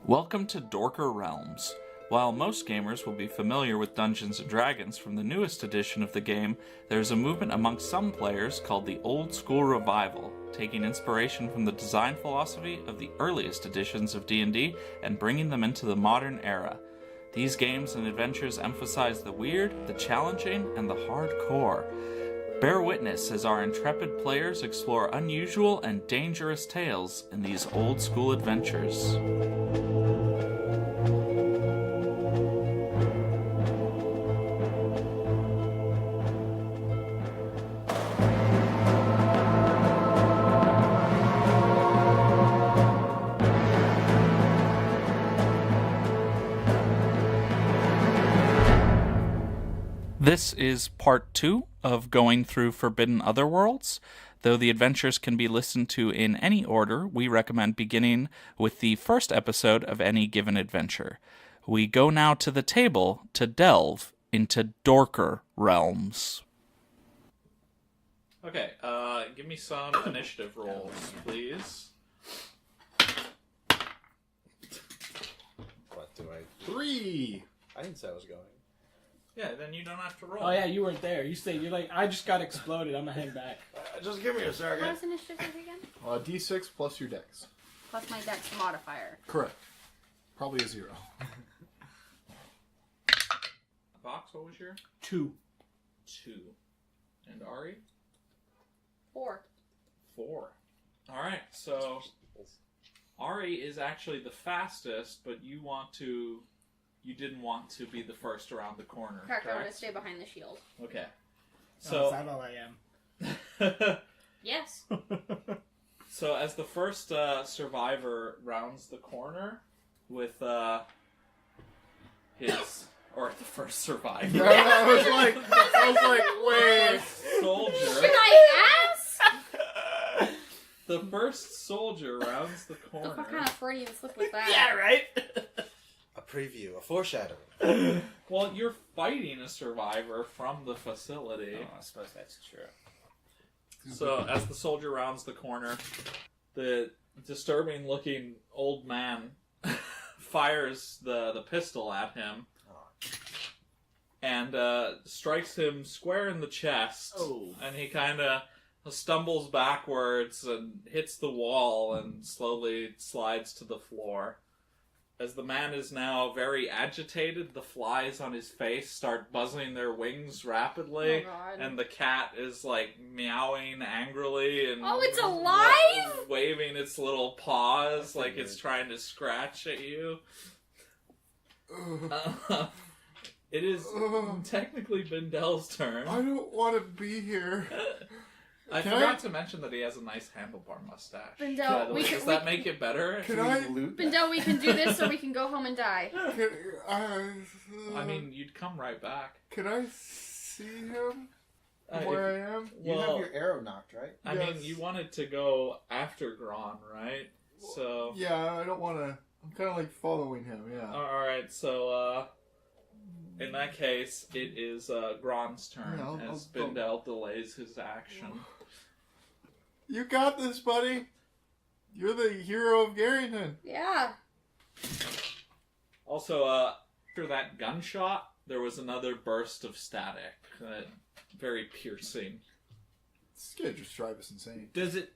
Welcome to Dorker Realms. While most gamers will be familiar with Dungeons & Dragons from the newest edition of the game, there is a movement amongst some players called the Old School Revival, taking inspiration from the design philosophy of the earliest editions of D&D and bringing them into the modern era. These games and adventures emphasize the weird, the challenging, and the hardcore. Bear witness as our intrepid players explore unusual and dangerous tales in these old school adventures. This is part 2 of going through Forbidden Otherworlds. Though the adventures can be listened to in any order, we recommend beginning with the first episode of any given adventure. We go now to the table to delve into Dorker Realms. Okay, give me some initiative rolls, please. What do I... 3! I didn't say I was going. Yeah, then you don't have to roll. Oh yeah, you weren't there. You're like, I just got exploded. I'm gonna hang back. Just give me a second. What's initiative again? D6 plus your dex. Plus my dex modifier. Correct. Probably a 0. Vox, what was your? 2. 2. And Ari? 4. 4. Alright, so Ari is actually the fastest, but you didn't want to be the first around the corner. Correct, I want to stay behind the shield. Okay. So, is that all I am? Yes. So as the first survivor rounds the corner with his... Or the first survivor. I was like, wait. Soldier. Should I ask? The first soldier rounds the corner. What kind of Freudian slip was that? Yeah, right. A preview, a foreshadowing. Well, you're fighting a survivor from the facility. Oh, I suppose that's true. So, as the soldier rounds the corner, the disturbing-looking old man fires the pistol at him and strikes him square in the chest. Oh. And he kind of stumbles backwards and hits the wall and slowly slides to the floor. As the man is now very agitated, the flies on his face start buzzing their wings rapidly, Oh, God. and the cat is like meowing angrily and Oh, it's alive? waving its little paws like it's trying to scratch at you. It is technically Bindel's turn. I don't want to be here. I forgot to mention that he has a nice handlebar mustache. Bindel, Does that make it better? Bindel, we can do this or we can go home and die. I mean, you'd come right back. Can I see him where I am? You have your arrow knocked, right? I mean, you wanted to go after Gron, right? So yeah, I don't want to. I'm kind of like following him. Yeah. All right. So in that case, it is Gron's turn as Bindel delays his action. You got this, buddy. You're the hero of Garrington. Yeah. Also, after that gunshot, there was another burst of static, very piercing. This guy just drive us insane. Does it?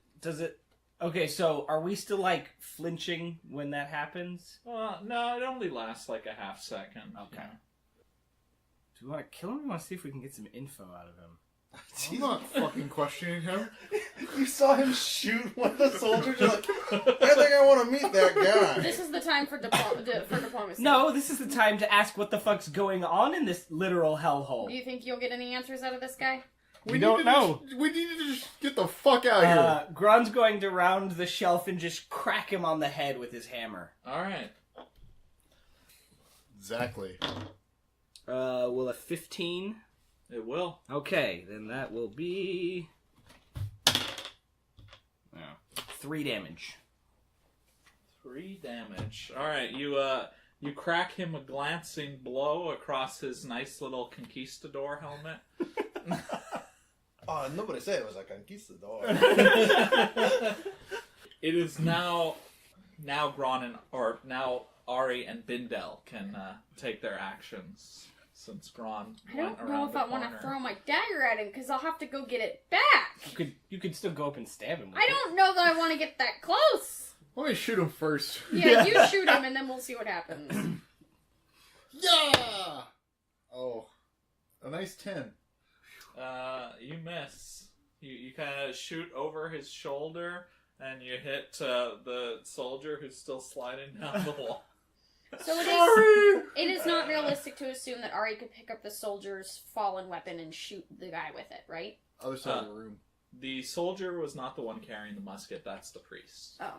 Okay, so are we still like flinching when that happens? No, it only lasts like a half second. Okay. Do we want to kill him? We want to see if we can get some info out of him. I'm not fucking questioning him. You saw him shoot one of the soldiers. You're like, I think I want to meet that guy. This is the time for diplomacy. No, this is the time to ask what the fuck's going on in this literal hellhole. Do you think you'll get any answers out of this guy? We don't know. We need to just get the fuck out of here. Grun's going to round the shelf and just crack him on the head with his hammer. All right. Exactly. Will a 15? It will. Okay, then that will be 3 damage. 3 damage. All right, you crack him a glancing blow across his nice little conquistador helmet. Oh, nobody said it was a conquistador. It is now Gron Ari and Bindel can take their actions since Gron I went don't know around if the I want to corner. throw my dagger at him because I'll have to go get it back. You could still go up and stab him with I it. don't know that I want to get that close. Let me shoot him first. Yeah, you shoot him and then we'll see what happens. Yeah! Oh. A nice 10. You miss. You kind of shoot over his shoulder, and you hit the soldier who's still sliding down the wall. So it is not realistic to assume that Ari could pick up the soldier's fallen weapon and shoot the guy with it, right? Other side of the room. The soldier was not the one carrying the musket, that's the priest. Oh.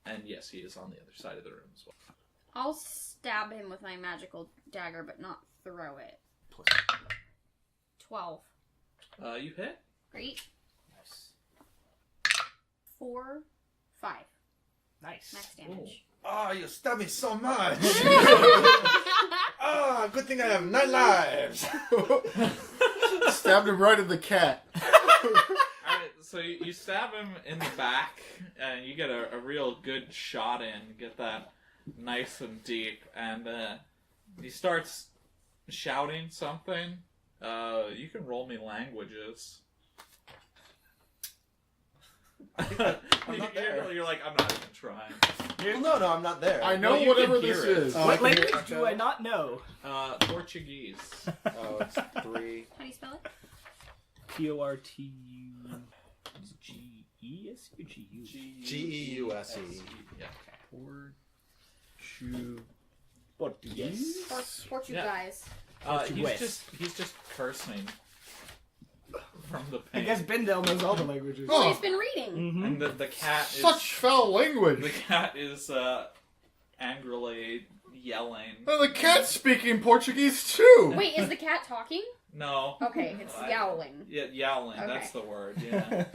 And yes, he is on the other side of the room as well. I'll stab him with my magical dagger, but not throw it. 12. You hit? Great. Nice. 4, 5. Nice. Max damage. Oh, you stabbed me so much. Ah, good thing I have 9 lives. Stabbed him right in the cat. Alright, so you stab him in the back, and you get a real good shot in, get that nice and deep, and he starts shouting something. You can roll me languages. I'm not there. You're like, I'm not even trying. Well, no, I'm not there. I know Well, you whatever can this hear it. is. Oh, I What can hear language it. do I not know? Portuguese. Oh, it's 3. How do you spell it? Portuguese or GU? G-E-U-S-E. Yeah. Portuguese. Portuguese. He's just cursing from the I pain. guess Bindel knows all the languages. Well, Oh. he's been reading. Mm-hmm. And the cat is Such foul language. the cat is angrily yelling. Oh, the cat's speaking Portuguese too. Wait, is the cat talking? No. Okay, it's yowling. Yeah, yowling. Okay. That's the word. Yeah.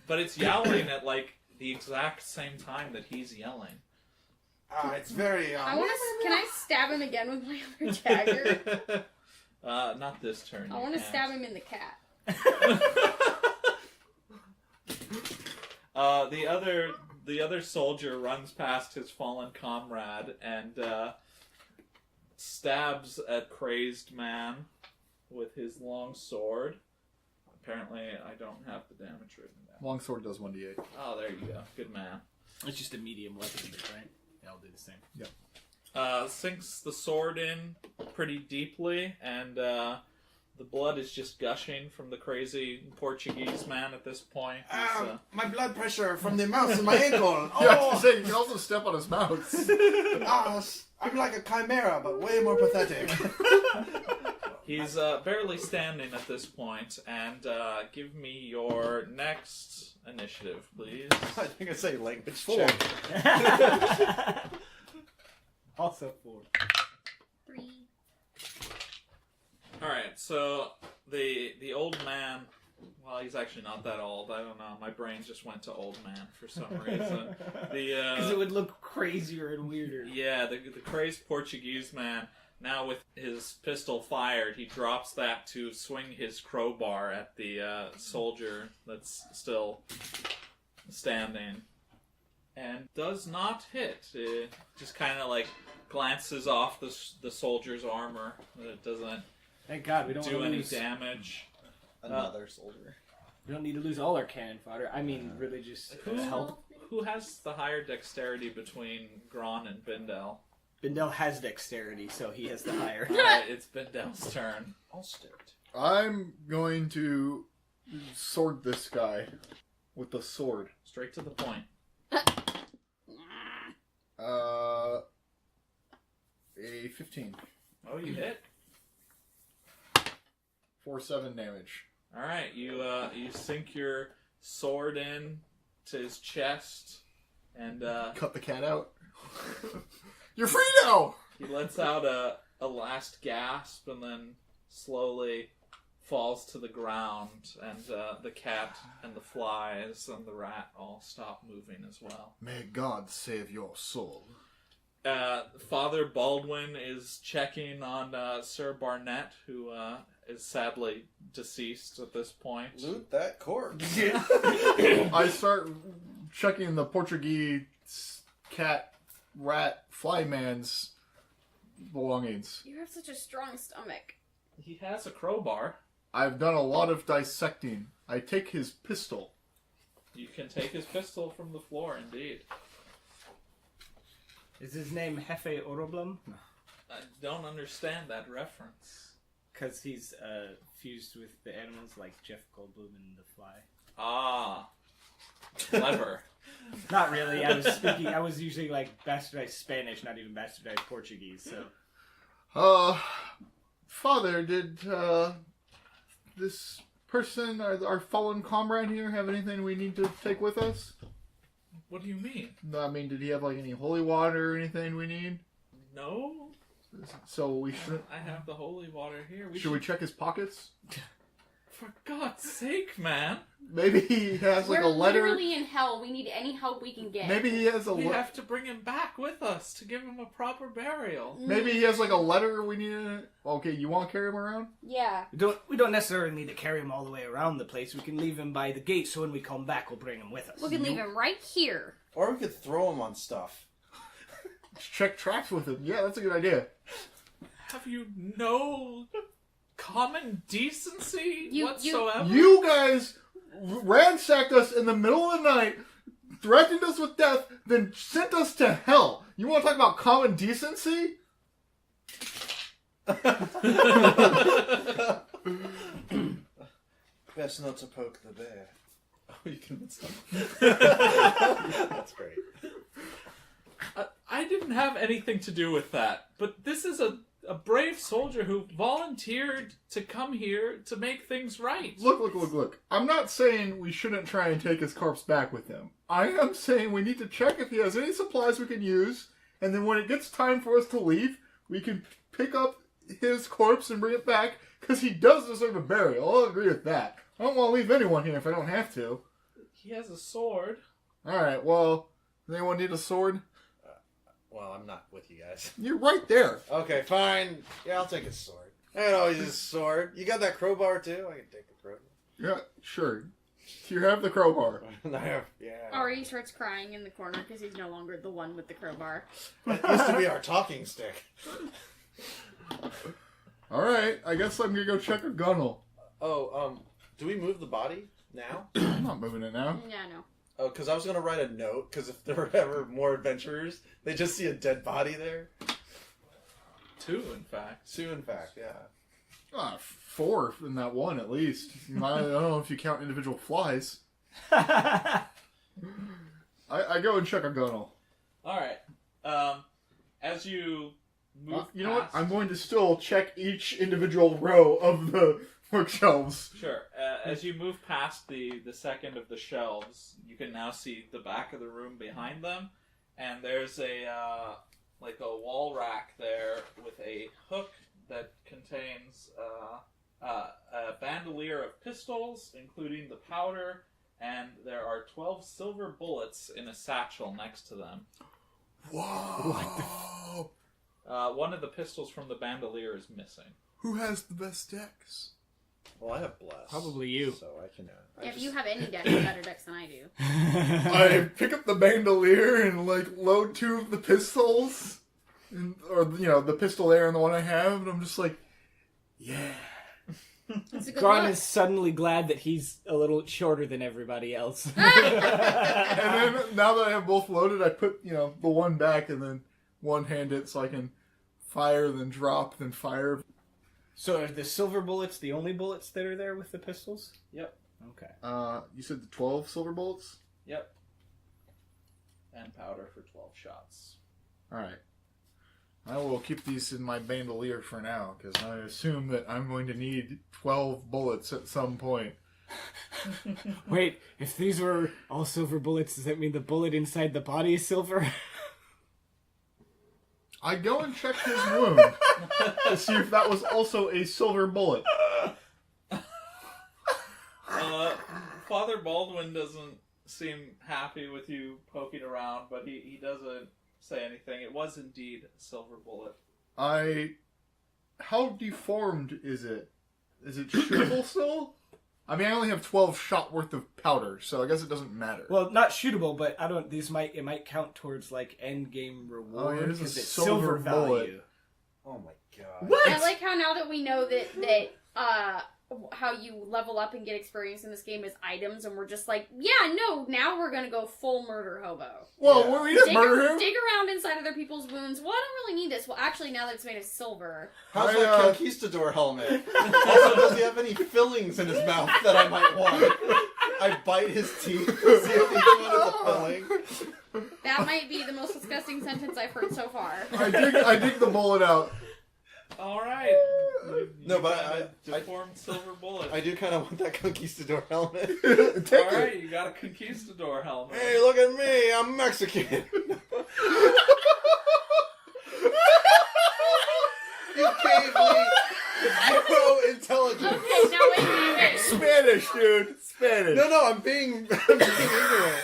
But it's yowling at like the exact same time that he's yelling. Ah, it's very. I want to. Can I stab him again with my other dagger? Not this turn. I want to stab him in the cat. The other soldier runs past his fallen comrade and stabs a crazed man with his long sword. Apparently, I don't have the damage written down. Longsword does 1d8. Oh, there you go. Good man. It's just a medium weapon, right? Yeah, I'll do the same. Yep. Sinks the sword in pretty deeply, and the blood is just gushing from the crazy Portuguese man at this point. He's, My blood pressure from the mouse in my ankle. Yeah, I was Oh, gonna say, you can also step on his mouse. I'm like a chimera, but way more pathetic. He's barely standing at this point, and give me your next initiative, please. I think I say language 4. check. Also 4. 3. Alright, so the old man, well, he's actually not that old. I don't know. My brain just went to old man for some reason. Because it would look crazier and weirder. Yeah, the crazed Portuguese man, now with his pistol fired, he drops that to swing his crowbar at the soldier that's still standing. And does not hit. It just kind of like glances off the soldier's armor. It doesn't Thank God we don't do want to any lose. damage. Another soldier. We don't need to lose all our cannon fodder. I mean, really just help. Who has the higher dexterity between Gron and Bindel? Bindel has dexterity, so he has the higher. Alright, it's Bindel's turn. I'll start. I'm going to sword this guy with the sword. Straight to the point. A 15. Oh, you hit? 4-7 damage. Alright, you sink your sword in to his chest, and Cut the cat out. You're free now! he lets out a last gasp and then slowly falls to the ground, and the cat and the flies and the rat all stop moving as well. May God save your soul. Father Baldwin is checking on Sir Barnett, who is sadly deceased at this point. Loot that corpse. I start checking the Portuguese cat rat flyman's belongings. You have such a strong stomach. He has a crowbar. I've done a lot of dissecting. I take his pistol. You can take his pistol from the floor, indeed. Is his name Hefe Oroblum? I don't understand that reference. Because he's fused with the animals like Jeff Goldblum in The Fly. Ah. Clever. Not really. I was usually like bastardized Spanish, not even bastardized Portuguese, so. Father, did, this person, our fallen comrade here, have anything we need to take with us? What do you mean? I mean, did he have, like, any holy water or anything we need? No. So we should... I have the holy water here. Should we check his pockets? For God's sake, man. Maybe he has, like, We're a letter... literally in hell. We need any help we can get. Maybe he has a We have to bring him back with us to give him a proper burial. Maybe he has, like, a letter we need to... Okay, you want to carry him around? Yeah. We don't necessarily need to carry him all the way around the place. We can leave him by the gate, so when we come back, we'll bring him with us. We can leave him right here. Or we could throw him on stuff. Check tracks with him. Yeah, that's a good idea. Have you no common decency whatsoever? You guys ransacked us in the middle of the night, threatened us with death, then sent us to hell. You want to talk about common decency? Best not to poke the bear. Oh, you can stop. That's great. I didn't have anything to do with that, but this is a brave soldier who volunteered to come here to make things right. Look. I'm not saying we shouldn't try and take his corpse back with him. I am saying we need to check if he has any supplies we can use, and then when it gets time for us to leave, we can pick up his corpse and bring it back, because he does deserve a burial. I'll agree with that. I don't want to leave anyone here if I don't have to. He has a sword. Alright, well, does anyone need a sword? Well, I'm not with you guys. You're right there. Okay, fine. Yeah, I'll take his sword. I can always use a sword. You got that crowbar too? I can take the crowbar. Yeah, sure. You have the crowbar. Yeah. Ari starts crying in the corner because he's no longer the one with the crowbar. It used to be our talking stick. Alright, I guess I'm gonna go check a gunnel. Oh, do we move the body now? I'm not moving it now. Yeah, no. Oh, because I was going to write a note, because if there were ever more adventurers, they just see a dead body there. 2, in fact. 2, in fact, yeah. 4 in that one, at least. I don't know if you count individual flies. I go and check a gunnel. Alright. As you move you know what? past- I'm going to still check each individual row of the bookshelves. Sure. As you move past the second of the shelves, you can now see the back of the room behind them, and there's a wall rack there with a hook that contains a bandolier of pistols, including the powder, and there are 12 silver bullets in a satchel next to them. Whoa! One of the pistols from the bandolier is missing. Who has the best decks? Well, I have bless. Probably you. So I can... If you have any decks, better decks than I do. I pick up the bandolier and, load 2 of the pistols. The pistol there and the one I have, and I'm just like, yeah. It's a good Garn look. is suddenly glad that he's a little shorter than everybody else. And then, now that I have both loaded, I put, the one back and then one-hand it so I can fire, then drop, then fire. So are the silver bullets the only bullets that are there with the pistols? Yep. Okay. You said the 12 silver bullets? Yep. And powder for 12 shots. Alright. I will keep these in my bandolier for now, because I assume that I'm going to need 12 bullets at some point. Wait, if these were all silver bullets, does that mean the bullet inside the body is silver? I go and check his wound to see if that was also a silver bullet. Father Baldwin doesn't seem happy with you poking around, but he doesn't say anything. It was indeed a silver bullet. How deformed is it? Is it shootable still? I mean, I only have 12 shot worth of powder, so I guess it doesn't matter. Well, not shootable, but I don't. It might count towards like end game reward here's a because it's silver silver bullet. value. Oh my god. What? I like how now that we know that how you level up and get experience in this game is items, and we're just like, yeah, no, now we're gonna go full murder hobo. Well, Yeah. we just murder him. Dig around inside other people's wounds. Well, I don't really need this. Well, actually, now that it's made of silver. How's I, that conquistador helmet? Also, does he have any fillings in his mouth that I might want? I bite his teeth to see if each one is a filling. That might be the most disgusting sentence I've heard so far. I dig the bullet out. All right. No, but got I- a deformed silver bullet. I do kind of want that conquistador helmet. Take All it. right, you got a conquistador helmet. Hey, look at me! I'm Mexican. You gave me 0 intelligence. Okay, now wait. Spanish, dude. Spanish. No, I'm being ignorant.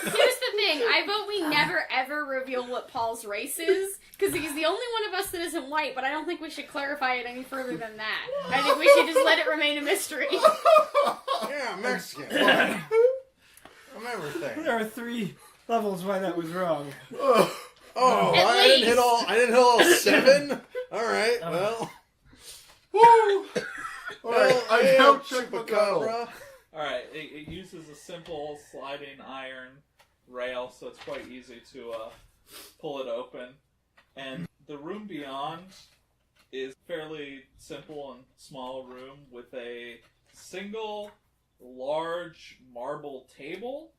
Here's the thing. I vote we never ever reveal what Paul's race is, because he's the only one of us that isn't white, but I don't think we should clarify it any further than that. I think we should just let it remain a mystery. Yeah, I'm Mexican. I'm everything. There are 3 levels why that was wrong. Oh, At I didn't hit least. I didn't hit all 7. All right, well. Woo! Alright, I am now check my battle. Chupacabra. All right, it uses a simple sliding iron rail, so it's quite easy to pull it open. And the room beyond is fairly simple and small room with a single large marble table,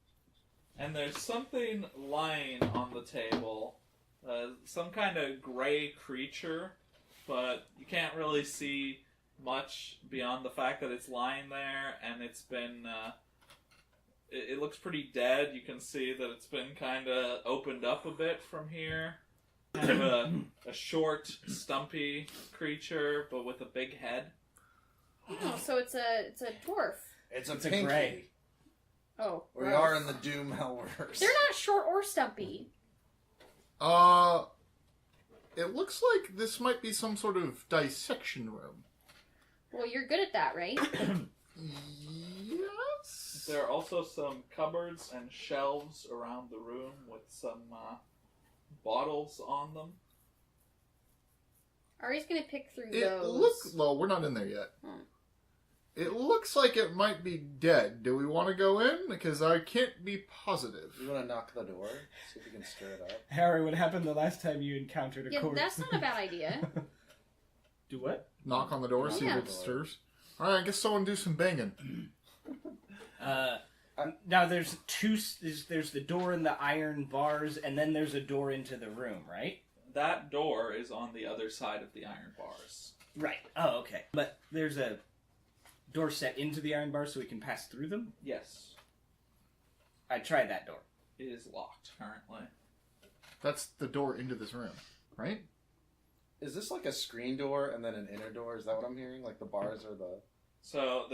and there's something lying on the table, some kind of gray creature, but you can't really see much beyond the fact that it's lying there, and it's been it looks pretty dead. You can see that it's been kind of opened up a bit from here. Kind of a short, stumpy creature, but with a big head. Oh, so it's a dwarf. It's a It's a pinky. gray. Oh, We gross. are in the Doom Hellverse. They're not short or stumpy. It looks like this might be some sort of dissection room. Well, you're good at that, right? Yes? There are also some cupboards and shelves around the room with some bottles on them. Ari's gonna pick through It those. looks... Well, we're not in there yet. It looks like it might be dead. Do we want to go in? Because I can't be positive. You want to knock the door? See if you can stir it up. Harry, what happened the last time you encountered a Yeah, corpse? that's not a bad idea. Do what? Knock on the door, see Yeah. if it stirs. Alright, I guess someone do some banging. Now there's there's the door and the iron bars, and then there's a door into the room, right? That door is on the other side of the iron bars. Right. Oh, okay. But there's a door set into the iron bars so we can pass through them? Yes, I tried that door. it is locked currently. That's the door into this room, right? Is this like a screen door and then an inner door? Is that what I'm hearing? Like the bars are the... So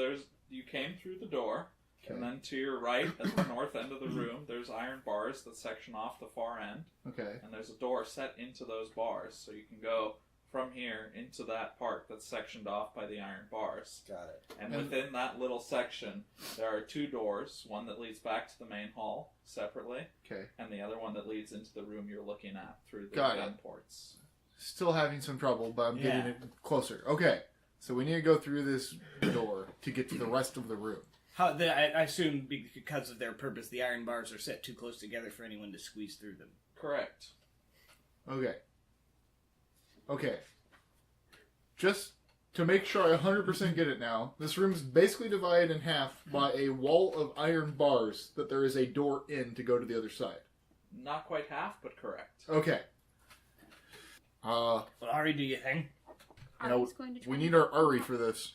you came through the door, and then to your right, at the north end of the room, there's iron bars that section off the far end, Okay. and there's a door set into those bars, so you can go from here into that part that's sectioned off by the iron bars. Got it. And And- within that little section, there are 2 doors, one that leads back to the main hall separately, Okay. and the other one that leads into the room you're looking at through the Got gun it. ports. Still having some trouble, but I'm getting Yeah. it closer. Okay. So we need to go through this door to get to the rest of the room. I assume because of their purpose, the iron bars are set too close together for anyone to squeeze through them. Correct. Okay. Okay. Just to make sure I 100% get it now, this room is basically divided in half by a wall of iron bars that there is a door in to go to the other side. Not quite half, but correct. Okay. Well, Ari, do you think? You know, Ari's going to try. we need our Uri for this.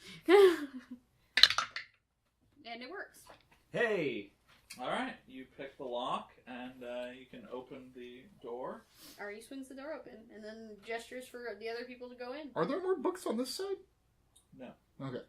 And it works. Hey! Alright, you pick the lock, and you can open the door. Ari swings the door open, and then gestures for the other people to go in. Are there more books on this side? No. Okay.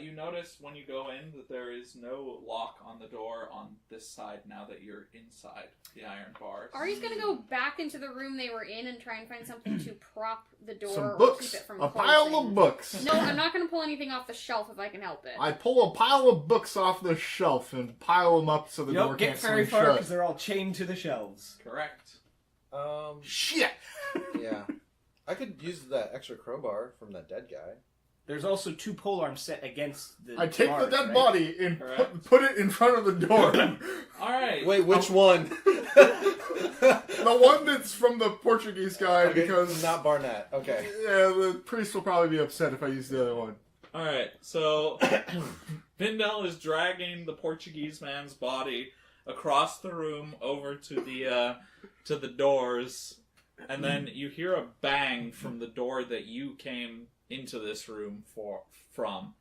You notice when you go in that there is no lock on the door on this side now that you're inside the iron bars. Ari's gonna go back into the room they were in and try and find something to prop the door Some or books. keep it from A closing. pile of books. No, I'm not gonna pull anything off the shelf if I can help it. I pull a pile of books off the shelf and pile them up so the You door don't can't get very swing far shut. because they're all chained to the shelves. Correct. Shit! Yeah. I could use that extra crowbar from that dead guy. There's also 2 polearms set against the I take bars, the dead right? body and Correct. put it in front of the door. Alright. Wait, which one? The one that's from the Portuguese guy, Okay, because not Barnett. Okay. yeah, the priest will probably be upset if I use the other one. Alright, so Vindel is dragging the Portuguese man's body across the room over to the doors, and then you hear a bang from the door that you came into this room from.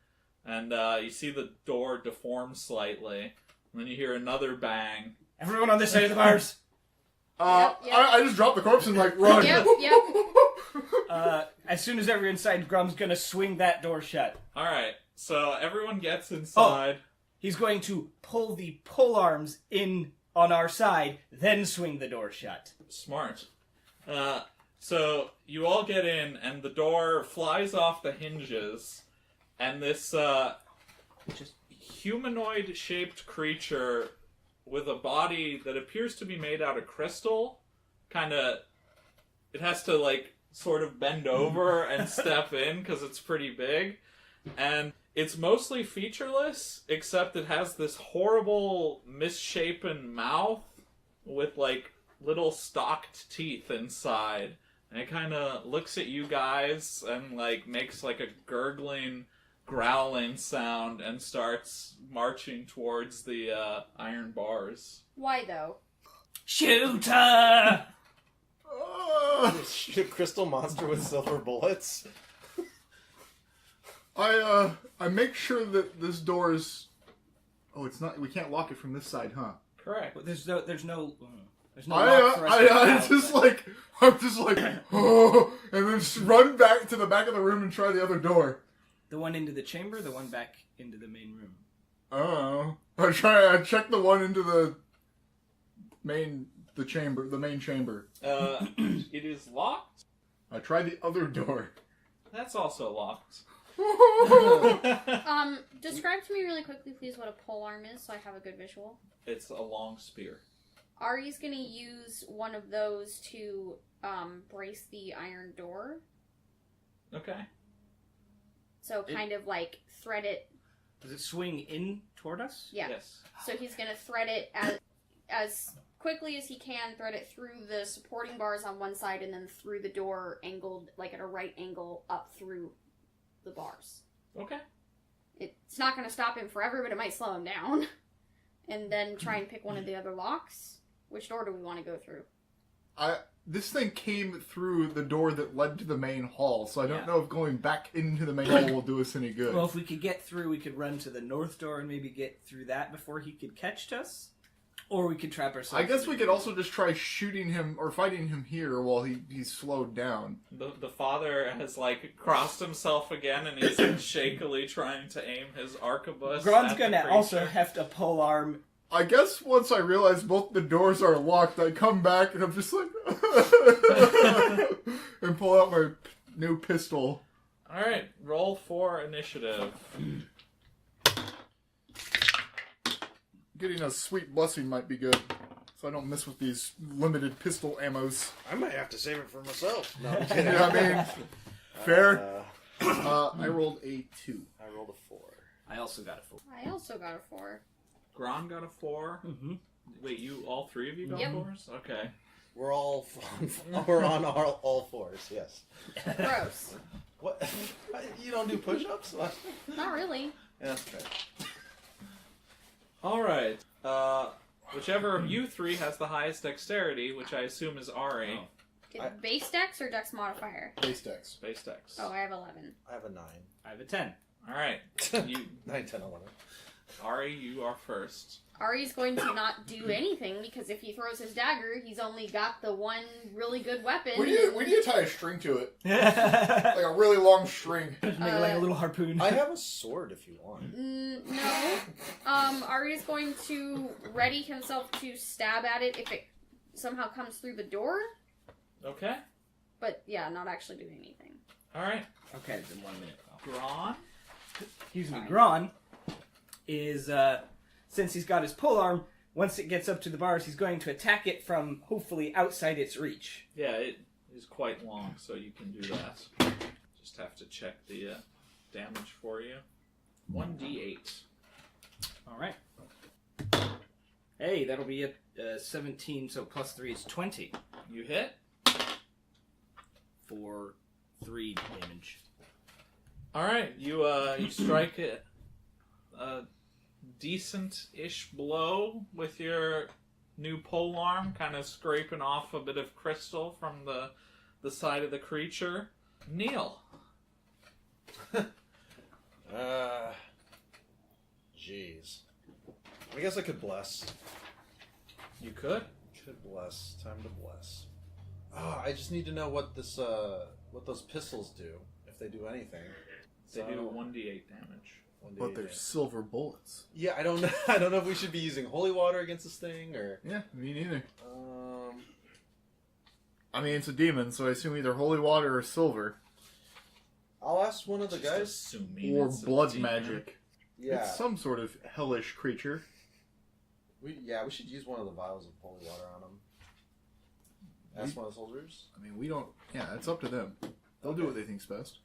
And you see the door deform slightly, and then you hear another bang. Everyone on this side of the bars. Yep. I just drop the corpse and run. Yep. As soon as everyone's inside, Grum's gonna swing that door shut. Alright, so everyone gets inside. He's going to pull the polearms in on our side, then swing the door shut. Smart. So you all get in, and the door flies off the hinges, and this just humanoid-shaped creature with a body that appears to be made out of crystal, it has to sort of bend over and step in because it's pretty big, and it's mostly featureless, except it has this horrible misshapen mouth with little stalked teeth inside. And it kind of looks at you guys and makes a gurgling, growling sound and starts marching towards the iron bars. Why though? Shooter! Shoot a crystal monster with silver bullets. I make sure that this door is. Oh, it's not. We can't lock it from this side, huh? Correct. But there's no lock for us to I'm out. just oh, and then just run back to the back of the room and try the other door. The one into the chamber, the one back into the main room. Oh, I check the one into the main chamber. It is locked. I try the other door. That's also locked. Describe to me really quickly, please, what a polearm is, so I have a good visual. It's a long spear. Ari's gonna use one of those to brace the iron door. Okay. So kind of thread it. Does it swing in toward us? Yeah. Yes. So he's gonna thread it as quickly as he can, thread it through the supporting bars on one side, and then through the door, angled at a right angle up through the bars. Okay. It's not gonna stop him forever, but it might slow him down. And then try and pick one of the other locks. Which door do we want to go through? This thing came through the door that led to the main hall, so I don't Yeah. know if going back into the main hall will do us any good. Well, if we could get through, we could run to the north door and maybe get through that before he could catch us. Or we could trap ourselves. I guess we could also just try shooting him or fighting him here while he's slowed down. The father has crossed himself again, and he's shakily trying to aim his arquebus. Gron's at the gonna creature. also heft a polearm. I guess once I realize both the doors are locked, I come back and I'm just and pull out my new pistol. All right, roll for initiative. Getting a sweet blessing might be good, so I don't mess with these limited pistol ammos. I might have to save it for myself. No, I'm kidding. You know what I mean? Fair. I rolled a 2. I rolled a 4. I also got a 4. I also got a 4. Gron got a 4. Mm-hmm. Wait, all three of you got Yep. 4s? Okay. We're we're on all 4s. Yes. Gross. What? You don't do push-ups? What? Not really. Yeah. Okay. All right. Whichever of you three has the highest dexterity, which I assume is Ari. Base dex or dex modifier? Base dex. Base dex. Oh, I have 11. I have a 9. I have a 10. All right. You 9, 10, 11. Ari, you are first. Ari's going to not do anything because if he throws his dagger, he's only got the one really good weapon. We need to tie a string to it. Like a really long string. Make it like a little harpoon. I have a sword if you want. No. Ari's going to ready himself to stab at it if it somehow comes through the door. Okay. But yeah, not actually doing anything. Alright. Okay, then 1 minute. Gron. Excuse me. Gron is, since he's got his polearm, once it gets up to the bars, he's going to attack it from, hopefully, outside its reach. Yeah, it is quite long, so you can do that. Just have to check the damage for you. 1d8. Alright. Hey, that'll be a 17, so plus 3 is 20. You hit. For 3 damage. Alright, you strike it. Decent-ish blow with your new polearm, kind of scraping off a bit of crystal from the side of the creature. Neil. Jeez. I guess I could bless. You could. Could bless. Time to bless. I just need to know what this what those pistols do, if they do anything. They do 1d8 damage. But they're silver bullets. Yeah, I don't know. I don't know if we should be using holy water against this thing or. Yeah, me neither. I mean, it's a demon, so I assume either holy water or silver. I'll ask one of the Just guys. assuming Or it's a blood demon. magic. Yeah, It's some sort of hellish creature. we should use one of the vials of holy water on them. Ask one of the soldiers. I mean, we don't... Yeah, it's up to them. They'll do what they think's best.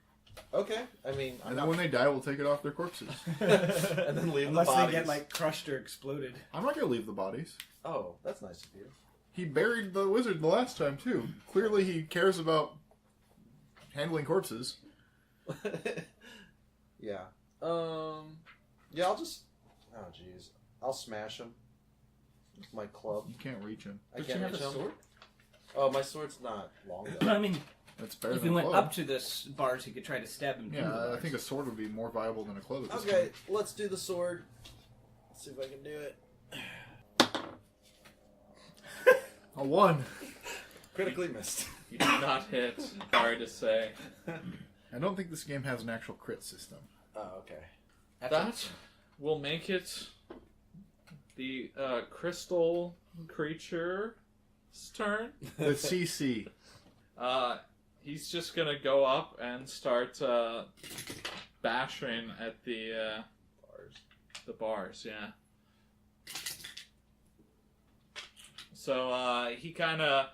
Okay, I mean, And then when they die, we'll take it off their corpses. and then leave Unless the bodies. they get, like, crushed or exploded. I'm not going to leave the bodies. Oh, that's nice of you. He buried the wizard the last time, too. Clearly he cares about handling corpses. Yeah. Yeah, I'll just. Oh, jeez. I'll smash him with my club. You can't reach him. I But can't you have reach a him. sword? Oh, my sword's not long I though. mean, That's better if than we a went club. up to this bars, he could try to stab him through the Yeah, I bars. think a sword would be more viable than a club at this Okay, point. let's do the sword. Let's see if I can do it. A 1. Critically missed. You do not hit. Sorry to say. I don't think this game has an actual crit system. Oh, okay. That will make it the crystal creature's turn. The CC. He's just gonna go up and start bashing at the bars. Yeah. So he kind of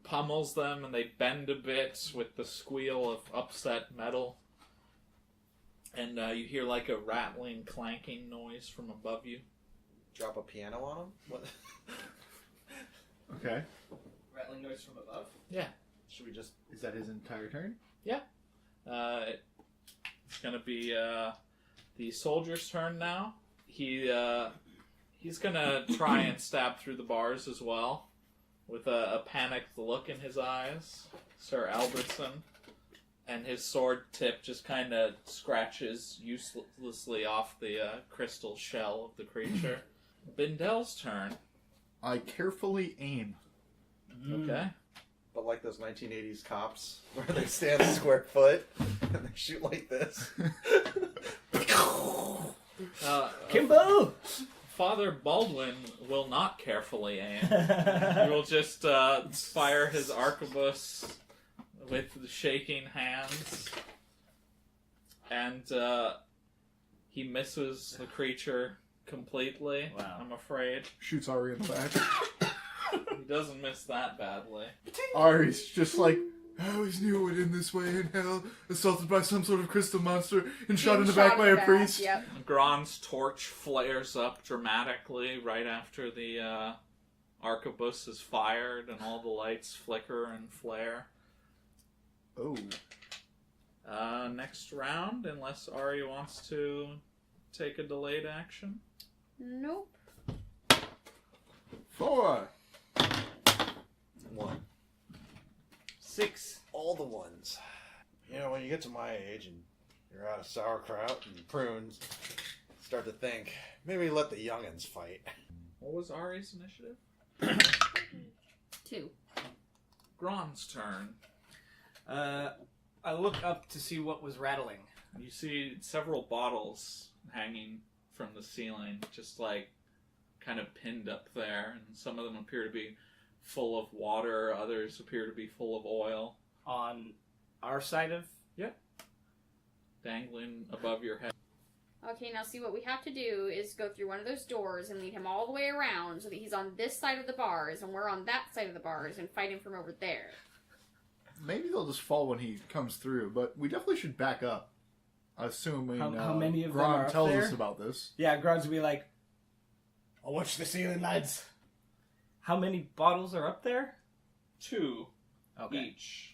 pummels them, and they bend a bit with the squeal of upset metal. And you hear like a rattling, clanking noise from above you. Drop a piano on him? What? Okay. Rattling noise from above? Yeah. Should we just... Is that his entire turn? It's gonna be the soldier's turn now. He's gonna try and stab through the bars as well, with a panicked look in his eyes. Sir Albertson. And his sword tip just kind of scratches uselessly off the crystal shell of the creature. Bindel's turn. I carefully aim. Okay. But like those 1980s cops, where they stand a square foot, and they shoot like this. Kimbo! Father Baldwin will not carefully aim. He will just fire his arquebus with shaking hands. And he misses the creature completely, Wow. I'm afraid. Shoots Ari in the back. He doesn't miss that badly. Ari's just like, I always knew it would end this way in hell, assaulted by some sort of crystal monster and shot in the back by a priest. Yep. Gron's torch flares up dramatically right after the arquebus is fired, and all the lights flicker and flare. Oh. Next round, unless Ari wants to take a delayed action. Nope. 4. 1. 6. All the ones. You know, when you get to my age and you're out of sauerkraut and prunes, it's start to think, maybe let the youngins fight. What was Ari's initiative? 2. Gron's turn. I look up to see what was rattling. You see several bottles hanging from the ceiling, just like kind of pinned up there, and some of them appear to be full of water, others appear to be full of oil. On our side of... Yep. Dangling above your head. Okay, now see what we have to do is go through one of those doors and lead him all the way around so that he's on this side of the bars and we're on that side of the bars and fight him from over there. Maybe they'll just fall when he comes through, but we definitely should back up. Assuming How many of them Gron are up tells there? us about this. Yeah, Grun's will be like, I'll watch the ceiling, lads. how many bottles are up there? 2 Okay. each.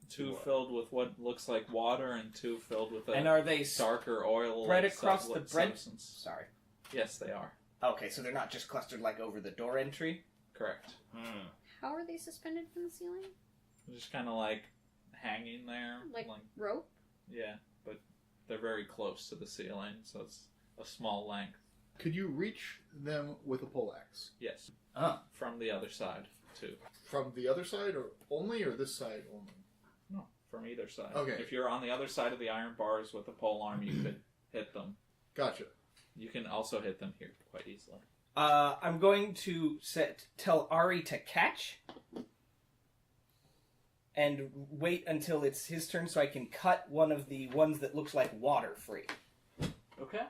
2 filled with what looks like water, and 2 filled with a And are they darker oil. spread across the bread? substance. Sorry. Yes, they are. Okay, so they're not just clustered like over the door entry? Correct. How are they suspended from the ceiling? They're just kind of like hanging there. Like rope? Yeah, but they're very close to the ceiling, so it's a small length. Could you reach them with a poleaxe? Yes. Oh. From the other side, too. From the other side or this side only? No, from either side. Okay. If you're on the other side of the iron bars with a pole arm, you could hit them. Gotcha. You can also hit them here quite easily. I'm going to tell Ari to catch and wait until it's his turn so I can cut one of the ones that looks like water free. Okay.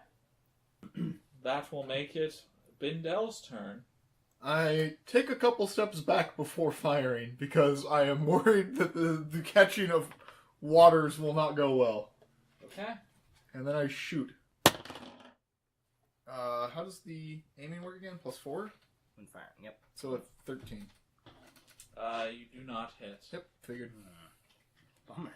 That will make it Bindel's turn. I take a couple steps back before firing because I am worried that the catching of waters will not go well. Okay. And then I shoot. How does the aiming work again? +4? When firing, yep. So at 13. You do not hit. Yep, figured. Bummer.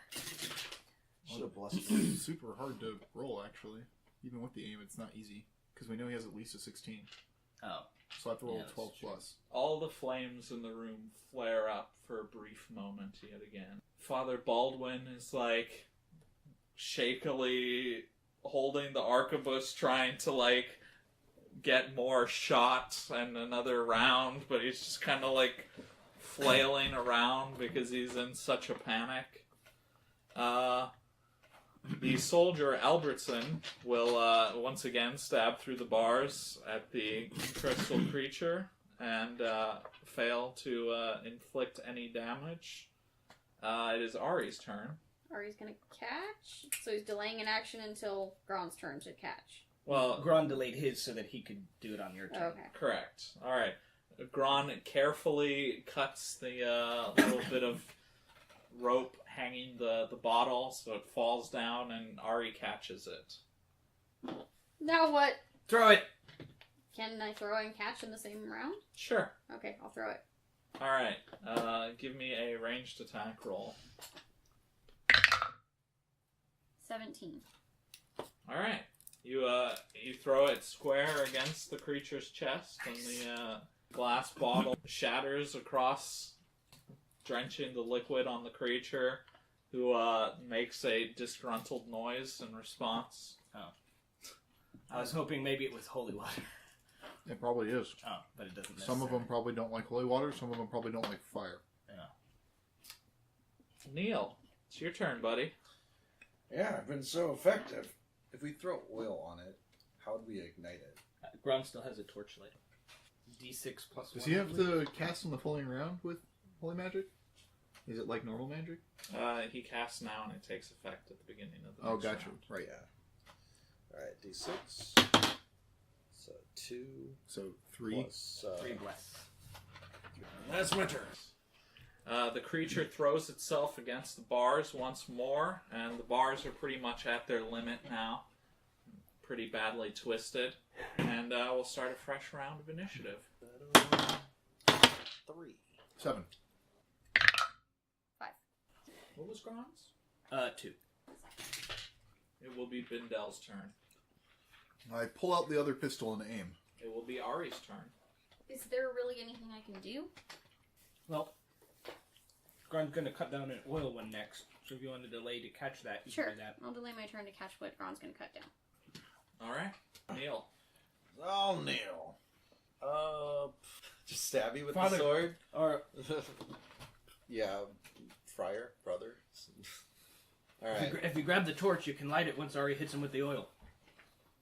Should have blessed It's super hard to roll, actually. Even with the aim, it's not easy. Because we know he has at least a 16. Oh. So I have to roll Yeah, a that's 12 true. plus. All the flames in the room flare up for a brief moment yet again. Father Baldwin is like shakily holding the arquebus, trying to like get more shots and another round, but he's just kind of like flailing around because he's in such a panic. The soldier Albertson will once again stab through the bars at the crystal creature and fail to inflict any damage. It is Ari's turn. Ari's gonna catch, so he's delaying an action until Gron's turn to catch. Well, Gron delayed his so that he could do it on your turn. Okay. correct. All right. Gron carefully cuts the little bit of rope hanging the bottle so it falls down, and Ari catches it. Now what? Throw it! Can I throw and catch in the same round? Sure. Okay, I'll throw it. All right. Give me a ranged attack roll. 17. All right. You throw it square against the creature's chest, and the glass bottle shatters across, drenching the liquid on the creature, who makes a disgruntled noise in response. I was hoping maybe it was holy water. It probably is. Oh, but it doesn't Some of them probably don't like holy water, some of them probably don't like fire. Neil, it's your turn, buddy. Yeah, I've been so effective. If we throw oil on it, how would we ignite it? Gron still has a torchlight. D6 plus 1. Does he have to cast on the following round with holy magic? Is it like normal magic? He casts now, and it takes effect at the beginning of the Oh, next gotcha. round. Right. Yeah. Alright, D6. So 2 So 3. plus... 3 bless. That's my turn. The creature throws itself against the bars once more, and the bars are pretty much at their limit now. Pretty badly twisted. And we'll start a fresh round of initiative. 3. 7. 5. What was Gron's? 2. It will be Bindel's turn. I pull out the other pistol and aim. It will be Ari's turn. Is there really anything I can do? Well, Gron's going to cut down an oil one next, so if you want to delay to catch that, you Sure. can do that. I'll delay my turn to catch what Gron's gonna cut down. Alright. Neil. Oh, Neil. Just stab you with Father. the sword? Or Yeah, friar, brother. Alright, if you grab the torch, you can light it once Ari hits him with the oil.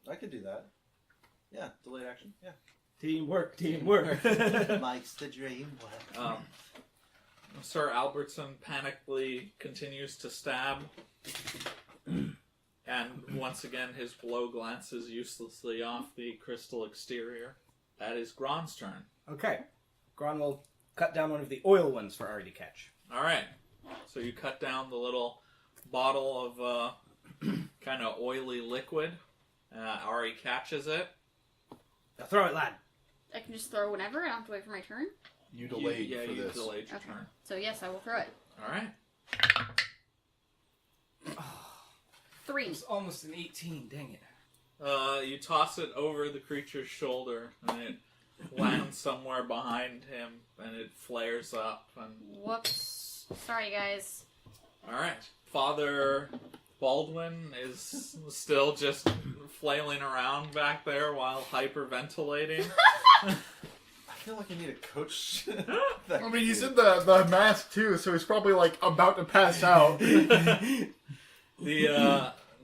I could do that. Yeah, delayed action, yeah. Teamwork, teamwork. Mike's the dream. Sir Albertson panically continues to stab. And once again, his blow glances uselessly off the crystal exterior. That is Gron's turn. Okay. Gron will cut down one of the oil ones for Ari to catch. Alright. So you cut down the little bottle of kind of oily liquid. Ari catches it. Now throw it, lad. I can just throw whenever. I don't have to wait for my turn. You delayed for you this. delayed your Okay. turn. So yes, I will throw it. Alright. 3. It's almost an 18, dang it. You toss it over the creature's shoulder, and it lands somewhere behind him, and it flares up. And Whoops. Sorry, guys. all right, Father Baldwin is still just flailing around back there while hyperventilating. I feel like I need a coach. I mean, he's in the mask too, so he's probably like about to pass out.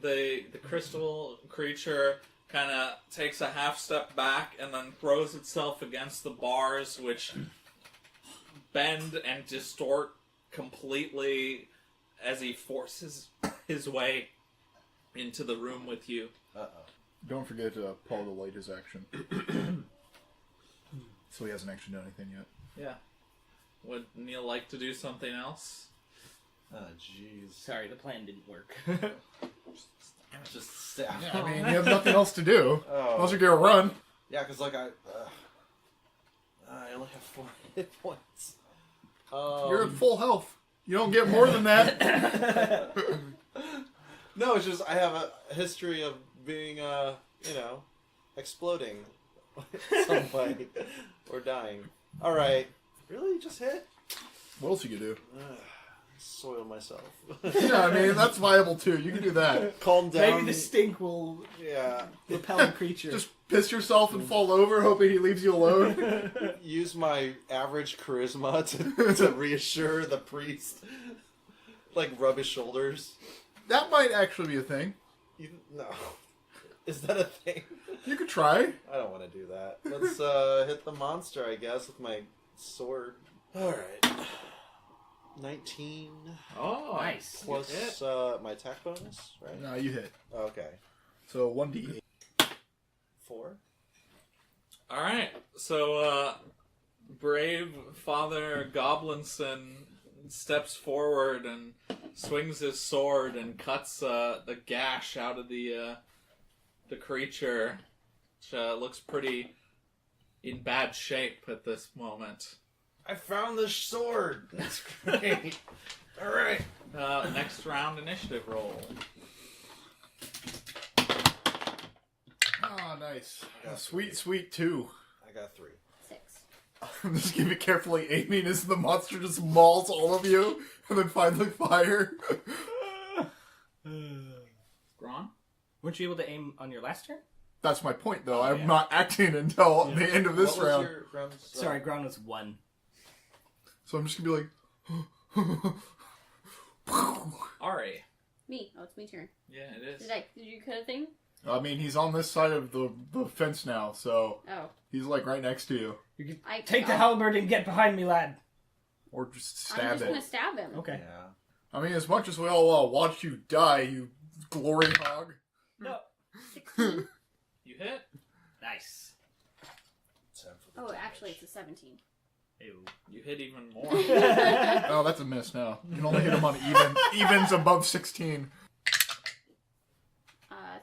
The crystal creature kind of takes a half step back and then throws itself against the bars, which bend and distort completely as he forces his way into the room with you. Uh-oh. Don't forget Paul delayed his action. So he hasn't actually done anything yet. Yeah. Would Neil like to do something else? Oh, jeez. Sorry, the plan didn't work. Just stab. Yeah, I mean, you have nothing else to do. Oh. Unless you're gonna run. Yeah, because like I only have 4 hit points. You're at full health. You don't get more than that. No, it's just I have a history of being, exploding some way or dying. All right, really, just hit? What else you could do? Soil myself. Yeah, I mean, that's viable too. You can do that. Calm down. Maybe the stink will Yeah. repel the creature. Just piss yourself and fall over, hoping he leaves you alone. Use my average charisma to reassure the priest. Like rub his shoulders. That might actually be a thing. No. Is that a thing? You could try. I don't want to do that. Let's hit the monster, I guess, with my sword. Alright. 19 Oh, nice. plus my attack bonus, right? No, you hit. Okay. So 1d8. 4. All right. So, brave Father Goblinson steps forward and swings his sword and cuts the gash out of the creature, which looks pretty in bad shape at this moment. I found the sword! That's great. Alright. Next round initiative roll. Oh, nice. Sweet, sweet 2. I got 3. 6. I'm just gonna be carefully aiming as the monster just mauls all of you, and then finally fire. Gron? Weren't you able to aim on your last turn? That's my point, though. I'm yeah. not acting until the end of this What was round. your round's, Sorry, ground was 1. So I'm just gonna be like... Ari. Me. Oh, it's me turn. Yeah, it is. Did you cut a thing? I mean, he's on this side of the fence now, so Oh. he's like right next to you. You can I take the halberd and get behind me, lad. Or just I'm stab just it. gonna stab him. Okay. Yeah. I mean, as much as we all watch you die, you glory hog. No. 16. You hit? Nice. 10 for the Oh, damage. actually, it's a 17. Ew. You hit even more. Oh, that's a miss now. You can only hit him on evens above 16.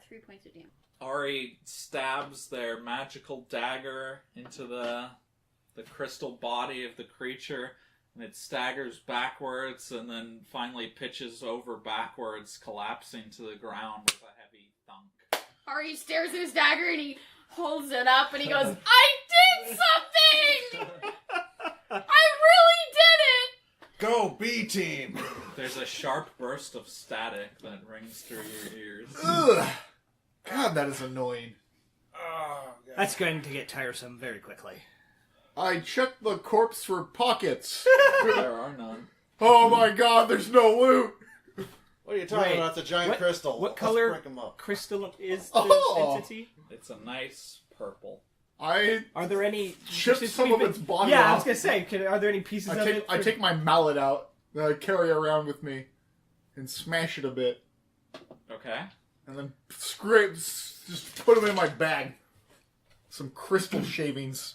3 points of damage. Ari stabs their magical dagger into the crystal body of the creature, and it staggers backwards and then finally pitches over backwards, collapsing to the ground with a heavy thunk. Ari stares at his dagger and he holds it up and he goes, I did something! I really did it! Go B team! There's a sharp burst of static that rings through your ears. Ugh. God, that is annoying. Oh, God. That's going to get tiresome very quickly. I checked the corpse for pockets. There are none. Oh my God, there's no loot. What are you talking Wait, about? It's a giant what- crystal. what Let's color- break 'em up. Crystal is the Oh. entity? It's a nice purple. I Are there any... chipped just some of we've its been- body Yeah, I was off. going to say, are there any pieces of it? I take my mallet out that I carry around with me and smash it a bit, Okay. and then just put them in my bag. Some crystal shavings.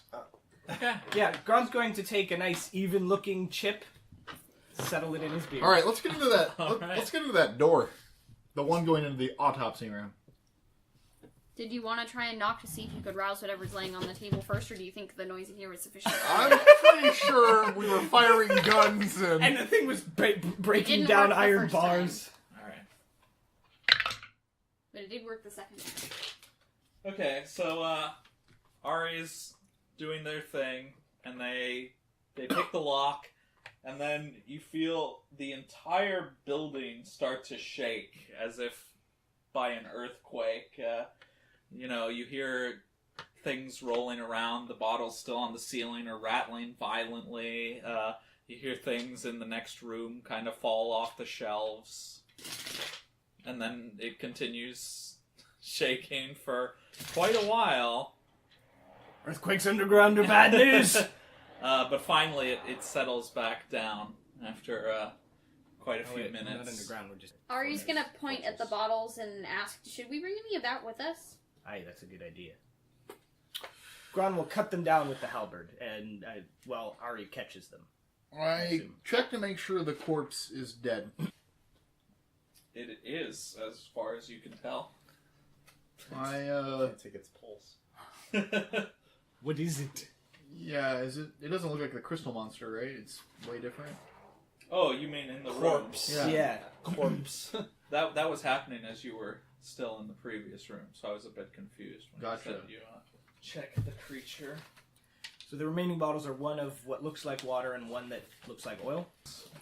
Okay. Yeah, Gron's going to take a nice, even-looking chip, settle it in his beard. All right, let's get into that. All right. Let's get into that door, the one going into the autopsy room. Did you want to try and knock to see if you could rouse whatever's laying on the table first, or do you think the noise in here was sufficient? I'm pretty sure we were firing guns And the thing was breaking didn't down work the iron first bars. All right. But it did work the second time. Okay, so Ari's doing their thing, and they pick the lock, and then you feel the entire building start to shake as if by an earthquake. You hear things rolling around, the bottles still on the ceiling are rattling violently. You hear things in the next room kind of fall off the shelves. And then it continues shaking for quite a while. Earthquakes underground are bad news. But finally it settles back down after quite a few We're minutes. not underground, we're just... Ari's gonna point at the bottles and ask, should we bring any of that with us? Aye, that's a good idea. Gron will cut them down with the halberd, and, Ari catches them. I check to make sure the corpse is dead. It is, as far as you can tell. I Can't take its pulse. What is it? yeah, is it? It doesn't look like the crystal monster, right? It's way different. Oh, you mean in the Corpse. rooms? Yeah. Corpse. That was happening as you were still in the previous room, so I was a bit confused when Gotcha. you said you check the creature. So the remaining bottles are one of what looks like water and one that looks like oil?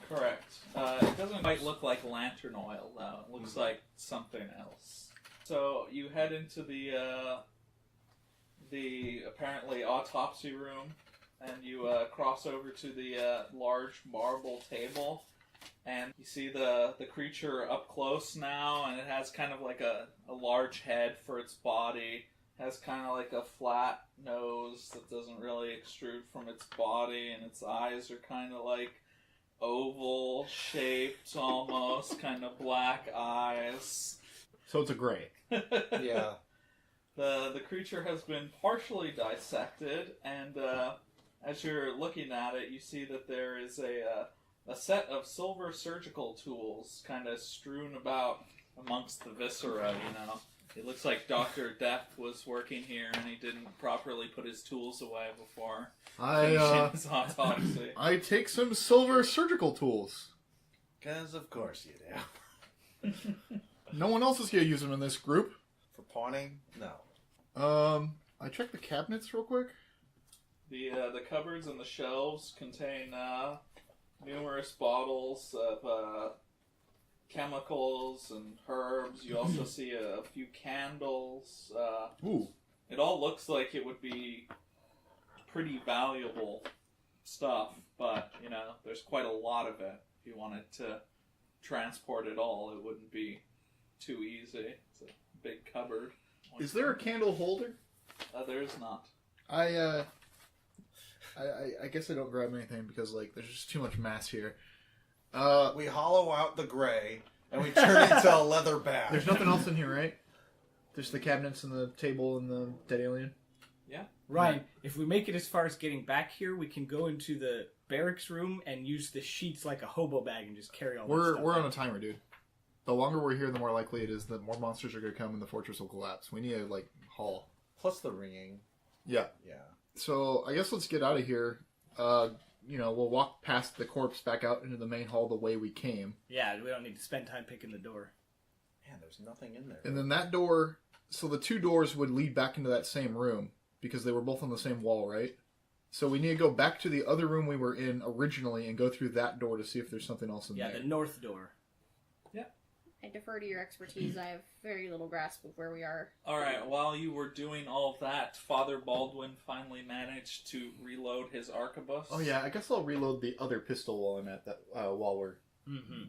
Correct. It doesn't quite look like lantern oil, though. It looks like something else. So you head into the apparently autopsy room, and you cross over to the large marble table, and you see the creature up close now, and it has kind of like a large head for its body. Has kind of like a flat nose that doesn't really extrude from its body, and its eyes are kind of like oval shaped almost, kind of black eyes. So it's a gray. Yeah. The creature has been partially dissected, and as you're looking at it, you see that there is a set of silver surgical tools kind of strewn about amongst the viscera, It looks like Dr. Death was working here, and he didn't properly put his tools away before finishing his autopsy. I take some silver surgical tools. Because of course you do. No one else is gonna use them in this group. For pawning? No. I check the cabinets real quick. The cupboards and the shelves contain numerous bottles of chemicals and herbs. You also see a few candles. Ooh. It all looks like it would be pretty valuable stuff, but, there's quite a lot of it. If you wanted to transport it all, it wouldn't be too easy. It's a big cupboard. Is there a candle holder? There is not. I guess I don't grab anything because there's just too much mass here. We hollow out the gray, and we turn it into a leather bag. There's nothing else in here, right? Just the cabinets and the table and the dead alien. Yeah. Ryan, if we make it as far as getting back here, we can go into the barracks room and use the sheets like a hobo bag and just carry all that stuff. We're on out. a timer, dude. The longer we're here, the more likely it is that more monsters are going to come and the fortress will collapse. We need to haul. Plus the ringing. Yeah. Yeah. So I guess let's get out of here. We'll walk past the corpse back out into the main hall the way we came. Yeah, we don't need to spend time picking the door. Man, there's nothing in there. And then that door, so the two doors would lead back into that same room because they were both on the same wall, right? So we need to go back to the other room we were in originally and go through that door to see if there's something else in Yeah, there. the north door. I defer to your expertise. I have very little grasp of where we are. Alright, while you were doing all of that, Father Baldwin finally managed to reload his arquebus. Oh yeah, I guess I'll reload the other pistol while I'm at that. While we're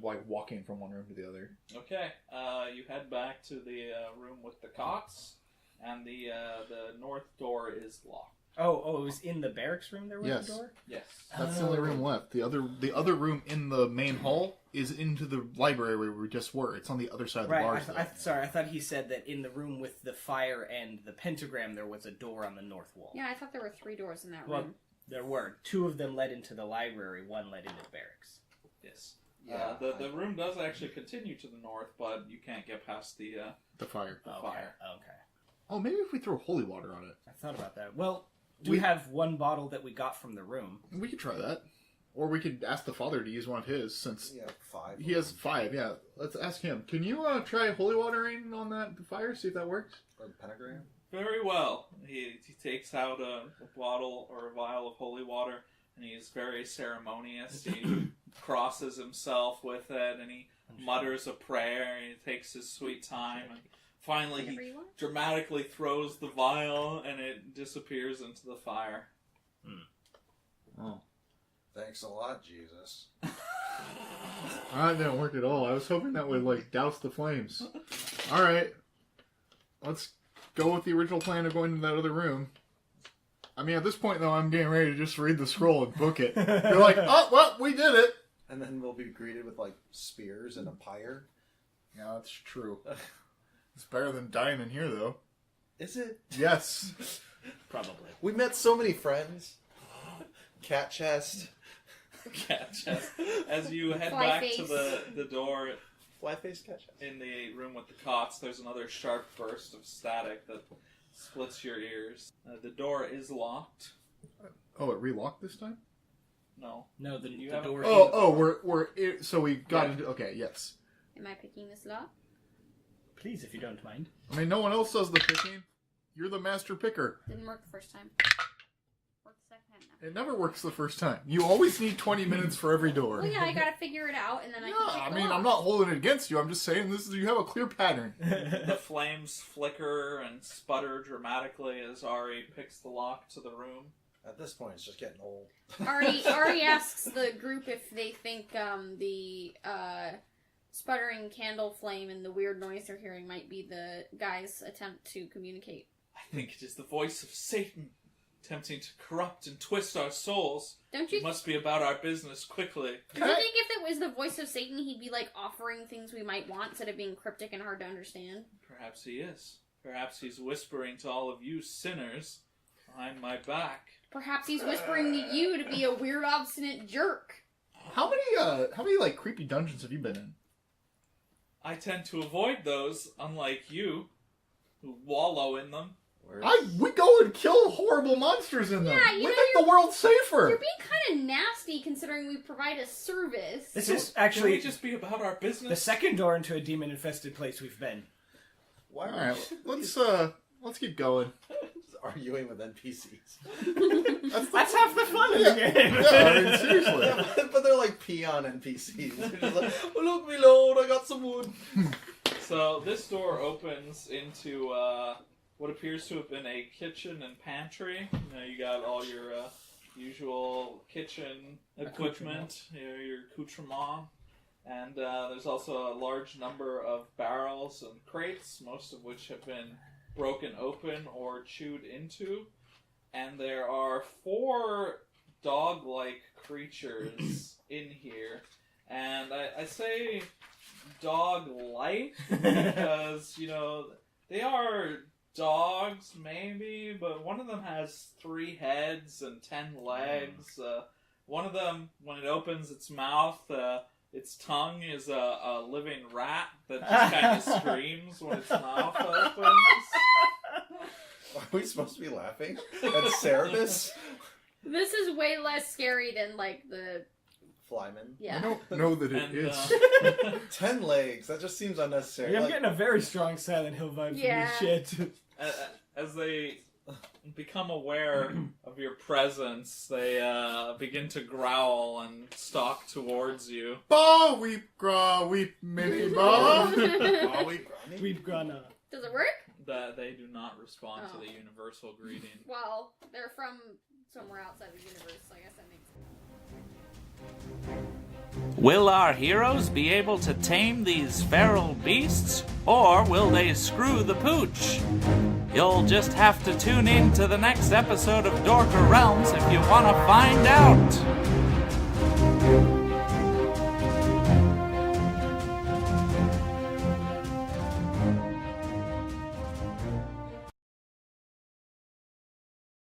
like walking from one room to the other. Okay, you head back to the room with the cots, and the north door is locked. Oh, it was in the barracks room there was Yes. a door? Yes. That's the only room left. The other room in the main hall is into the library where we just were. It's on the other side of the Right, bars. sorry, I thought he said that in the room with the fire and the pentagram there was a door on the north wall. Yeah, I thought there were 3 doors in that Well, room. there were. 2 of them led into the library, 1 led into the barracks. Yes. The room does actually continue to the north, but you can't get past the fire. fire. Okay. Oh, maybe if we throw holy water on it. I thought about that. Well, we have 1 bottle that we got from the room. We could try that. Or we could ask the father to use one of his, since Yeah, 5. he has 5, yeah. Let's ask him. Can you try holy watering on the fire, see if that works? Or the pentagram. Very well. He takes out a bottle or a vial of holy water, and he's very ceremonious. He crosses himself with it, and he mutters a prayer, and he takes his sweet time, and finally Whatever he you want. dramatically throws the vial, and it disappears into the fire. Oh. Thanks a lot, Jesus. That didn't work at all. I was hoping that would, like, douse the flames. Alright. Let's go with the original plan of going to that other room. I mean, at this point, though, I'm getting ready to just read the scroll and book it. You're like, oh, well, we did it! And then we'll be greeted with, like, spears and a pyre. Yeah, that's true. It's better than dying in here, though. Is it? Yes. Probably. We met so many friends. Cat chest. Cat chest. As you head Fly back face. to the door Fly-faced cat chest. in the room with the cots, there's another sharp burst of static that splits your ears. The door is locked. Oh, it relocked this time? No. No, the You haven't- door... So we got Yeah. into... Okay, yes. Am I picking this lock? Please, if you don't mind. I mean, no one else does the picking. You're the master picker. Didn't work the first time. Worked the second time now. It never works the first time. You always need 20 minutes for every door. Well, yeah, I gotta figure it out, and then I Yeah, can pick I the mean, lock. I'm not holding it against you. I'm just saying you have a clear pattern. The flames flicker and sputter dramatically as Ari picks the lock to the room. At this point, it's just getting old. Ari asks the group if they think the sputtering candle flame and the weird noise they're hearing might be the guy's attempt to communicate. I think it is the voice of Satan, attempting to corrupt and twist our souls. Don't you? It must be about our business quickly. Don't you think if it was the voice of Satan, he'd be like offering things we might want instead of being cryptic and hard to understand? Perhaps he is. Perhaps he's whispering to all of you sinners behind my back. Perhaps he's whispering to you to be a weird, obstinate jerk. How many like creepy dungeons have you been in? I tend to avoid those, unlike you, who wallow in them. We go and kill horrible monsters in them. Yeah, you We know, make the world safer. You're being kind of nasty considering we provide a service. This is Can we actually just be about our the business? second door into a demon-infested place we've been. Why All are right, you let's keep going. arguing with NPCs? That's half the fun of the game. Yeah, I mean, seriously. But they're like peon NPCs. They're just like, oh look, me lord, I got some wood. So this door opens into what appears to have been a kitchen and pantry. You got all your usual kitchen equipment, your accoutrement. And there's also a large number of barrels and crates, most of which have been broken open or chewed into. And there are 4 dog-like creatures in here. And I say dog-like because, they are dogs, maybe, but one of them has 3 heads and 10 legs. One of them, when it opens its mouth, its tongue is a living rat that just kind of screams when its mouth opens. Are we supposed to be laughing at Cerebus? This is way less scary than, like, the... Flyman. Yeah. I don't know that it And, is. 10 legs. That just seems unnecessary. I'm Like, getting a very strong Silent Hill vibe Yeah. from this shit. As they become aware of your presence. They begin to growl and stalk towards you. Ba weep gra weep mini ba. We've gone. Does it work? That they do not respond to Oh. the universal greeting. Well, they're from somewhere outside the universe, so I guess that makes sense. Will our heroes be able to tame these feral beasts, or will they screw the pooch? You'll just have to tune in to the next episode of Dorker Realms if you want to find out.